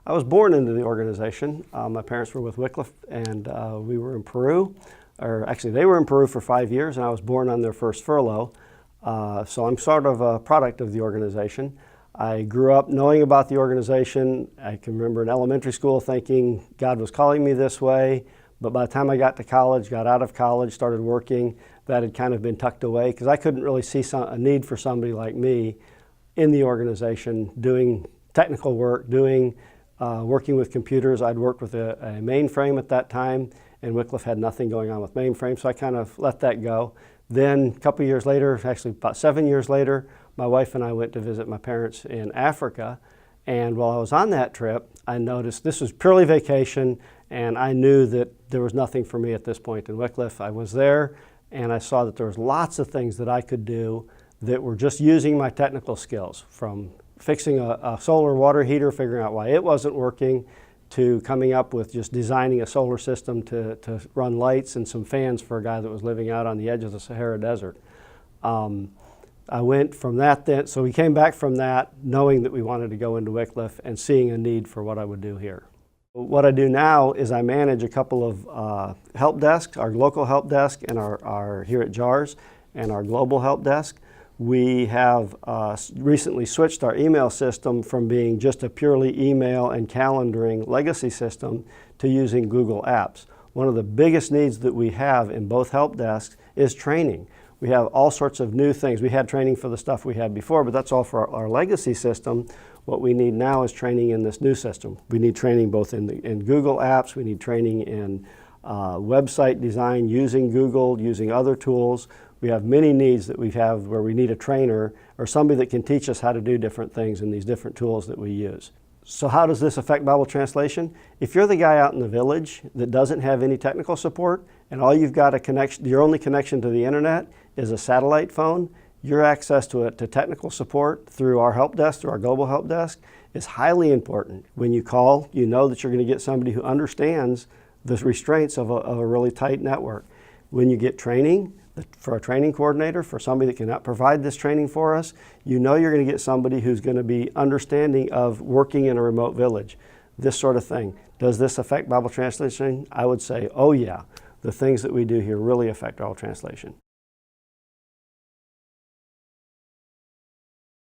I was born into the organization. My parents were with Wycliffe, and we were in Peru. Or actually, they were in Peru for 5 years, and I was born on their first furlough. So I'm sort of a product of the organization. I grew up knowing about the organization. I can remember in elementary school thinking God was calling me this way, but by the time I got to college, got out of college, started working, that had kind of been tucked away because I couldn't really see a need for somebody like me in the organization doing technical work, working with computers. I'd worked with a mainframe at that time, and Wycliffe had nothing going on with mainframe, so I kind of let that go. Then a couple years later, actually about 7 years later, my wife and I went to visit my parents in Africa, and while I was on that trip, I noticed this was purely vacation, and I knew that there was nothing for me at this point in Wycliffe. I was there, and I saw that there was lots of things that I could do that were just using my technical skills, from fixing a solar water heater, figuring out why it wasn't working, to coming up with just designing a solar system to run lights and some fans for a guy that was living out on the edge of the Sahara Desert. I went from that then, so we came back from that knowing that we wanted to go into Wycliffe and seeing a need for what I would do here. What I do now is I manage a couple of help desks, our local help desk and our here at JARS, and our global help desk. We have recently switched our email system from being just a purely email and calendaring legacy system to using Google Apps. One of the biggest needs that we have in both help desks is training. We have all sorts of new things. We had training for the stuff we had before, but that's all for our legacy system. What we need now is training in this new system. We need training both in Google Apps. We need training in website design using Google, using other tools. We have many needs that we have where we need a trainer or somebody that can teach us how to do different things in these different tools that we use. So how does this affect Bible translation? If you're the guy out in the village that doesn't have any technical support and all you've got a connection, your only connection to the internet is a satellite phone, your access to technical support through our help desk, through our global help desk, is highly important. When you call, you know that you're going to get somebody who understands the restraints of a really tight network. When you get training, for a training coordinator, for somebody that cannot provide this training for us, you know you're going to get somebody who's going to be understanding of working in a remote village, this sort of thing. Does this affect Bible translation? I would say, oh yeah, the things that we do here really affect Bible translation.